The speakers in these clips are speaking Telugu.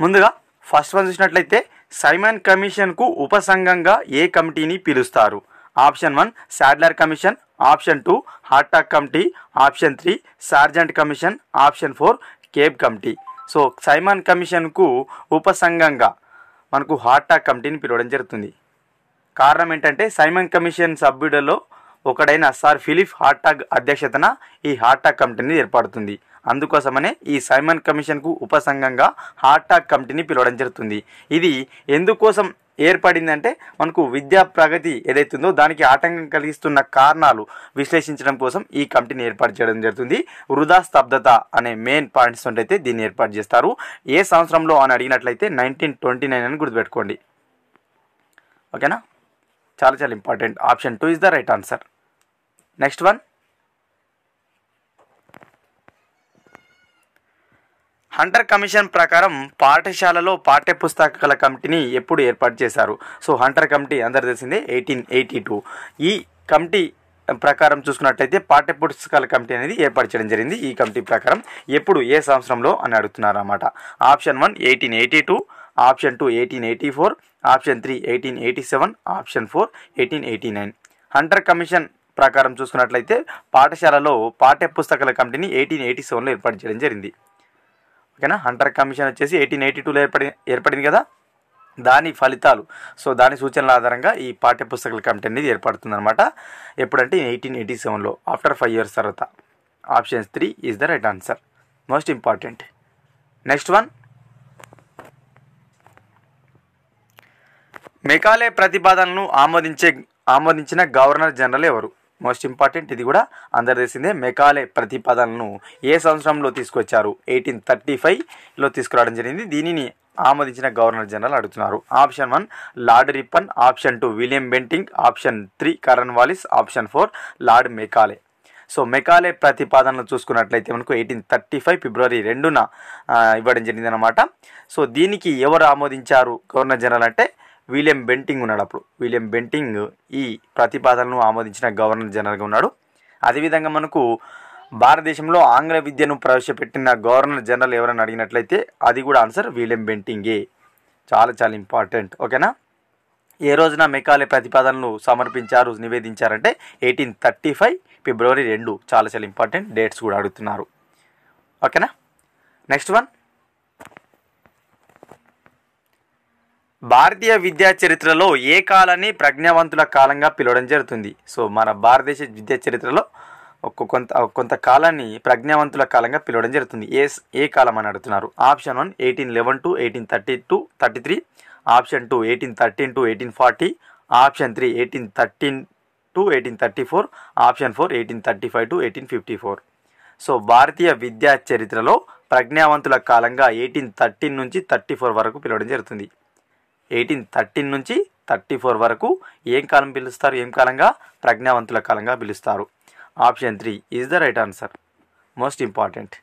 ముందుగా ఫస్ట్ వన్ చూసినట్లయితే సైమన్ కమిషన్కు ఉపసంఘంగా ఏ కమిటీని పిలుస్తారు? Option 1 Sadler commission, option 2 Hartog committee, option 3 Sargent commission, option 4 కేబ్ కమిటీ. సో సైమన్ కమిషన్కు ఉపసంఘంగా మనకు హార్టాగ్ కమిటీని పిలవడం జరుగుతుంది. కారణం ఏంటంటే సైమన్ కమిషన్ సభ్యులలో ఒకడైన సర్ ఫిలిప్ హార్టాగ్ అధ్యక్షతన ఈ హార్టాగ్ కమిటీని ఏర్పడుతుంది. అందుకోసమనే ఈ సైమన్ కమిషన్కు ఉపసంఘంగా హార్టాగ్ కమిటీని పిలవడం జరుగుతుంది. ఇది ఎందుకోసం ఏర్పడిందంటే మనకు విద్యా ప్రగతి ఏదైతుందో దానికి ఆటంకం కలిగిస్తున్న కారణాలు విశ్లేషించడం కోసం ఈ కమిటీని ఏర్పాటు చేయడం జరుగుతుంది. వృధా స్తబ్దత అనే మెయిన్ పాయింట్స్ అయితే దీన్ని ఏర్పాటు చేస్తారు. ఏ సంవత్సరంలో అని అడిగినట్లయితే 1929 అని గుర్తుపెట్టుకోండి. ఓకేనా, చాలా చాలా important. Option 2 is the right answer. Next one, Hunter commission ప్రకారం పాఠశాలలో పాఠ్యపుస్తకాల కమిటీని ఎప్పుడు ఏర్పాటు చేశారు? సో హంటర్ కమిటీ అందరు తెలిసిందే 1882. ఈ కమిటీ ప్రకారం చూసుకున్నట్లయితే పాఠ్యపుస్తకాల కమిటీ అనేది ఏర్పాటు చేయడం జరిగింది. ఈ కమిటీ ప్రకారం ఎప్పుడు, ఏ సంవత్సరంలో అని అడుగుతున్నారు అన్నమాట. Option 1 1882, option 2 1884, option 3 1887, option 4 1889. Hunter commission ప్రకారం చూసుకున్నట్లయితే పాఠశాలలో పాఠ్యపుస్తకాల కమిటీని 1887లో ఏర్పాటు చేయడం జరిగింది. ఓకేనా, హంటర్ కమిషన్ వచ్చేసి 1882లో ఏర్పడింది కదా, దాని ఫలితాలు, సో దాని సూచనల ఆధారంగా ఈ పాఠ్యపుస్తకాల కమిటీ అనేది ఏర్పడుతుంది అనమాట. ఎప్పుడంటే 1887లో, ఆఫ్టర్ 5 years తర్వాత. Option 3 is the right answer, most important. Next one, Macaulay ప్రతిపాదనలను ఆమోదించిన గవర్నర్ జనరల్ ఎవరు? మోస్ట్ ఇంపార్టెంట్, ఇది కూడా అందరు తెలిసిందే. మెకాలే ప్రతిపాదనలను ఏ సంవత్సరంలో తీసుకొచ్చారు? 1835లో తీసుకురావడం జరిగింది. దీనిని ఆమోదించిన గవర్నర్ జనరల్ అడుగుతున్నారు. Option 1 lord Ripon, option 2 William Bentinck, option 3 Cornwallis, option 4 lord Macaulay. So Macaulay ప్రతిపాదనలు చూసుకున్నట్లయితే మనకు 1835 ఫిబ్రవరి 2న ఇవ్వడం జరిగింది అనమాట. సో దీనికి ఎవరు ఆమోదించారు గవర్నర్ జనరల్ అంటే విలియం బెంటింగ్ ఉన్నాడు. అప్పుడు విలియం బెంటింగ్ ఈ ప్రతిపాదనను ఆమోదించిన గవర్నర్ జనరల్గా ఉన్నాడు. అదేవిధంగా మనకు భారతదేశంలో ఆంగ్ల విద్యను ప్రవేశపెట్టిన గవర్నర్ జనరల్ ఎవరని అడిగినట్లయితే అది కూడా ఆన్సర్ విలియం బెంటింగే. చాలా చాలా ఇంపార్టెంట్. ఓకేనా, ఏ రోజున మెకాలే ప్రతిపాదనలు సమర్పించారు, నివేదించారంటే 1835 ఫిబ్రవరి 2. చాలా చాలా ఇంపార్టెంట్, డేట్స్ కూడా అడుగుతున్నారు. ఓకేనా, నెక్స్ట్ వన్, భారతీయ విద్యా చరిత్రలో ఏ కాలాన్ని ప్రజ్ఞావంతుల కాలంగా పిలవడం జరుగుతుంది? సో మన భారతదేశ విద్యా చరిత్రలో కొంత కాలాన్ని ప్రజ్ఞావంతుల కాలంగా పిలవడం జరుగుతుంది. ఏ కాలం అని అడుగుతున్నారు. Option 1 1811 to 1833, option 2 1813 to 1840, option 3 1813 to 1834, option 4 1835 to 1854. So భారతీయ విద్యా చరిత్రలో ప్రజ్ఞావంతుల కాలంగా 1813 నుంచి 34 వరకు పిలవడం జరుగుతుంది. 1813 నుంచి 34 వరకు ఏం కాలం పిలుస్తారు? ఏం కాలంగా? ప్రజ్ఞావంతుల కాలంగా పిలుస్తారు. Option 3 is the right answer, most important.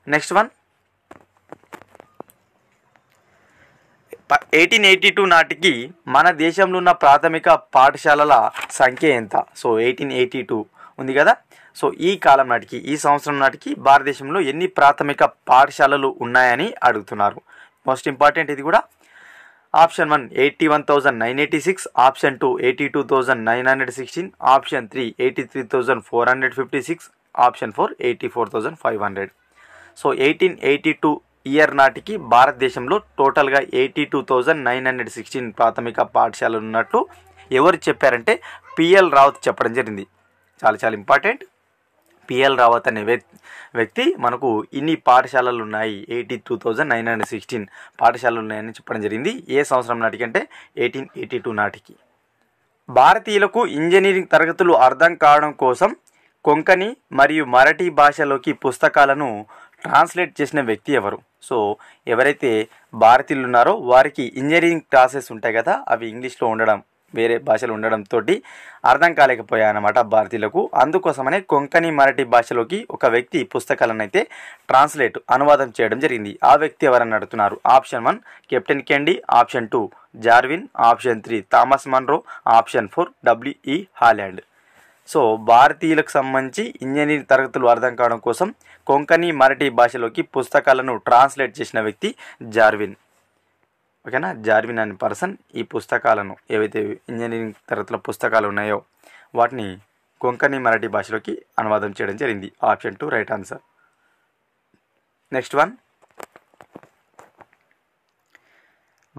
Next one, 1882 నాటికి మన దేశంలో ఉన్న ప్రాథమిక పాఠశాలల సంఖ్య ఎంత? సో 1882 ఉంది కదా, సో ఈ కాలం నాటికి, ఈ సంవత్సరం నాటికి భారతదేశంలో ఎన్ని ప్రాథమిక పాఠశాలలు ఉన్నాయని అడుగుతున్నారు. మోస్ట్ ఇంపార్టెంట్ ఇది కూడా. Option 1 81,986, option 2 82,916, option 3 83,456, option 4 84,500. So 1882 year నాటికి భారతదేశంలో టోటల్గా 82,916 ప్రాథమిక పాఠశాలలు ఉన్నట్టు ఎవరు చెప్పారంటే పిఎల్ రావత్ చెప్పడం జరిగింది. చాలా చాలా ఇంపార్టెంట్. పిఎల్ రావత్ అనే వ్యక్తి మనకు ఇన్ని పాఠశాలలు ఉన్నాయి, 82,916 పాఠశాలలు ఉన్నాయని చెప్పడం జరిగింది. ఏ సంవత్సరం నాటికి అంటే 1882 నాటికి. భారతీయులకు ఇంజనీరింగ్ తరగతులు అర్థం కావడం కోసం కొంకణి మరియు మరాఠీ భాషలోకి పుస్తకాలను ట్రాన్స్లేట్ చేసిన వ్యక్తి ఎవరు? సో ఎవరైతే భారతీయులు ఉన్నారో వారికి ఇంజనీరింగ్ క్లాసెస్ ఉంటాయి కదా, అవి ఇంగ్లీష్లో ఉండడం, వేరే భాషలు ఉండడంతో అర్థం కాలేకపోయాయన్నమాట భారతీయులకు. అందుకోసమనే కొంకణి మరాఠీ భాషలోకి ఒక వ్యక్తి పుస్తకాలను అయితే అనువాదం చేయడం జరిగింది. ఆ వ్యక్తి ఎవరని అడుగుతున్నారు. Option 1 captain Candy, option 2 Jarvin, option 3 Thomas Munro, option 4 W.E. Holland. So భారతీయులకు సంబంధించి ఇంజనీరింగ్ తరగతులు అర్థం కావడం కోసం కొంకణి మరాఠీ భాషలోకి పుస్తకాలను ట్రాన్స్లేట్ చేసిన వ్యక్తి జార్విన్. ఓకేనా, జార్విన్ అనే పర్సన్ ఈ పుస్తకాలను ఏవైతే ఇంజనీరింగ్ తరగతుల పుస్తకాలు ఉన్నాయో వాటిని కొంకణి మరాఠీ భాషలోకి అనువాదం చేయడం జరిగింది. Option 2 right answer. Next one,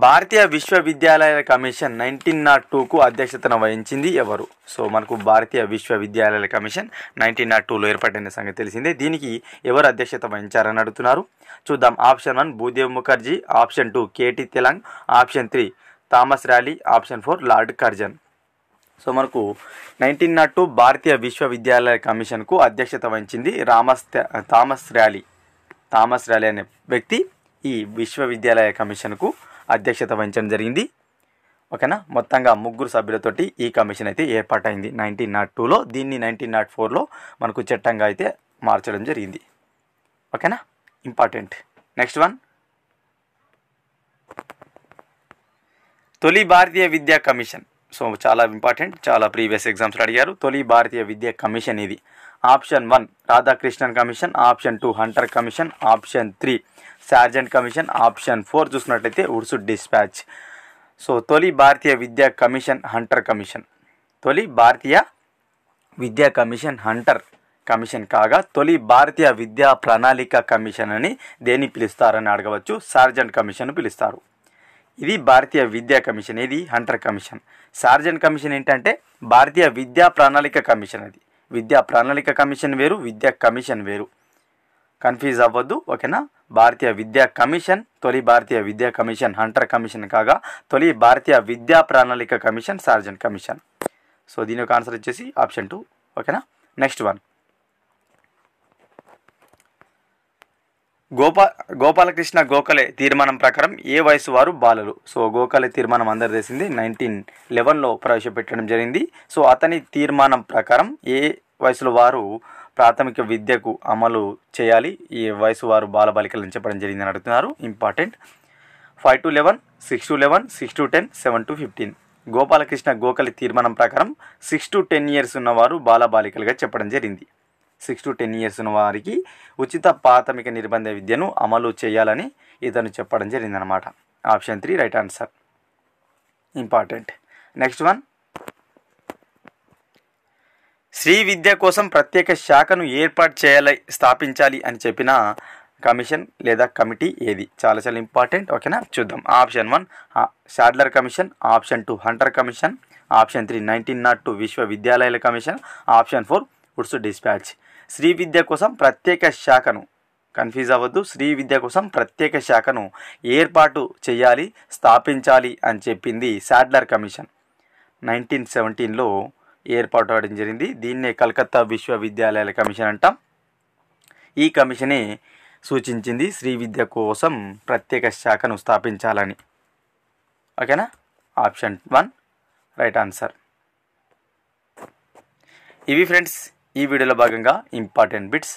భారతీయ విశ్వవిద్యాలయాల కమిషన్ 1902కు అధ్యక్షతన వహించింది ఎవరు? సో మనకు భారతీయ విశ్వవిద్యాలయాల కమిషన్ 1902లో ఏర్పడిన సంగతి తెలిసిందే. దీనికి ఎవరు అధ్యక్షత వహించారని అడుగుతున్నారు. చూద్దాం. Option 1 Bhudev Mukherjee, option 2 K T Telang, option 3 Thomas Raleigh, option 4 lord Curzon. So మనకు 1902 భారతీయ విశ్వవిద్యాలయాల కమిషన్కు అధ్యక్షత వహించింది థామస్ ర్యాలీ అనే వ్యక్తి ఈ విశ్వవిద్యాలయ కమిషన్కు అధ్యక్షత వహించడం జరిగింది. ఓకేనా, మొత్తంగా 3 సభ్యులతోటి ఈ కమిషన్ అయితే ఏర్పాటైంది 1902లో. దీన్ని 1904లో మనకు చట్టంగా అయితే మార్చడం జరిగింది. ఓకేనా, ఇంపార్టెంట్. నెక్స్ట్ వన్, తొలి భారతీయ విద్యా కమిషన్. సో చాలా ఇంపార్టెంట్, చాలా ప్రీవియస్ ఎగ్జామ్స్లో అడిగారు. తొలి భారతీయ విద్యా కమిషన్ ఇది. Option 1 Radhakrishnan commission, option 2 Hunter commission, option 3 Sargent commission, option 4 చూసినట్లయితే వుడ్సుడ్ డిస్పాచ్. సో తొలి భారతీయ విద్యా కమిషన్ హంటర్ కమిషన్. తొలి భారతీయ విద్యా కమిషన్ హంటర్ కమిషన్ కాగా తొలి భారతీయ విద్యా ప్రణాళిక కమిషన్ అని దేన్ని పిలుస్తారని అడగవచ్చు. సార్జెంట్ కమిషన్ పిలుస్తారు. ఇది భారతీయ విద్యా కమిషన్, ఇది హంటర్ కమిషన్. సార్జెంట్ కమిషన్ ఏంటంటే భారతీయ విద్యా ప్రణాళిక కమిషన్. అది విద్యా ప్రణాళిక కమిషన్ వేరు, విద్యా కమిషన్ వేరు, కన్ఫ్యూజ్ అవ్వద్దు. ఓకేనా, భారతీయ విద్యా కమిషన్, తొలి భారతీయ విద్యా కమిషన్ హంటర్ కమిషన్ కాగా తొలి భారతీయ విద్యా ప్రణాళిక కమిషన్ సార్జెంట్ కమిషన్. సో దీని యొక్క ఆన్సర్ వచ్చేసి ఆప్షన్ 2. ఓకేనా, నెక్స్ట్ వన్, గోపాలకృష్ణ గోఖలే తీర్మానం ప్రకారం ఏ వయసు వారు బాలలు? సో గోఖలే తీర్మానం అందరు తెలిసింది 1911లో ప్రవేశపెట్టడం జరిగింది. సో అతని తీర్మానం ప్రకారం ఏ వయసులో వారు ప్రాథమిక విద్యకు అమలు చేయాలి, ఈ వయసు వారు బాలబాలికలను చెప్పడం జరిగిందని అడుగుతున్నారు. Important. 5 to 11, 6 to 11, 6 to 10, 7 to 15. Gopalakrishna Gokhale తీర్మానం ప్రకారం 6 to 10 ఇయర్స్ ఉన్నవారు బాలబాలికలుగా చెప్పడం జరిగింది. 6 to 10 ఇయర్స్ ఉన్న వారికి ఉచిత ప్రాథమిక నిర్బంధ విద్యను అమలు చేయాలని ఇతను చెప్పడం జరిగిందనమాట. Option 3 right answer. Important. Next one, శ్రీ విద్య కోసం ప్రత్యేక శాఖను స్థాపించాలి అని చెప్పిన కమిషన్ లేదా కమిటీ ఏది? చాలా చాలా ఇంపార్టెంట్. ఓకేనా, చూద్దాం. Option 1 Sadler commission, option 2 Hunter commission, option 3 1902 విశ్వవిద్యాలయాల కమిషన్, ఆప్షన్ 4 వుడ్సుడ్ డిస్పాచ్. శ్రీ విద్య కోసం ప్రత్యేక శాఖను, కన్ఫ్యూజ్ అవ్వద్దు, శ్రీ విద్య కోసం ప్రత్యేక శాఖను ఏర్పాటు చేయాలి, స్థాపించాలి అని చెప్పింది షాడ్లర్ కమిషన్. 1917లో ఏర్పాటు అవడం జరిగింది. దీన్నే కలకత్తా విశ్వవిద్యాలయాల కమిషన్ అంటాం. ఈ కమిషనే సూచించింది శ్రీ విద్య కోసం ప్రత్యేక శాఖను స్థాపించాలని. ఓకేనా, ఆప్షన్ 1 రైట్ ఆన్సర్. ఇవి ఫ్రెండ్స్ ఈ వీడియోలో భాగంగా ఇంపార్టెంట్ బిట్స్.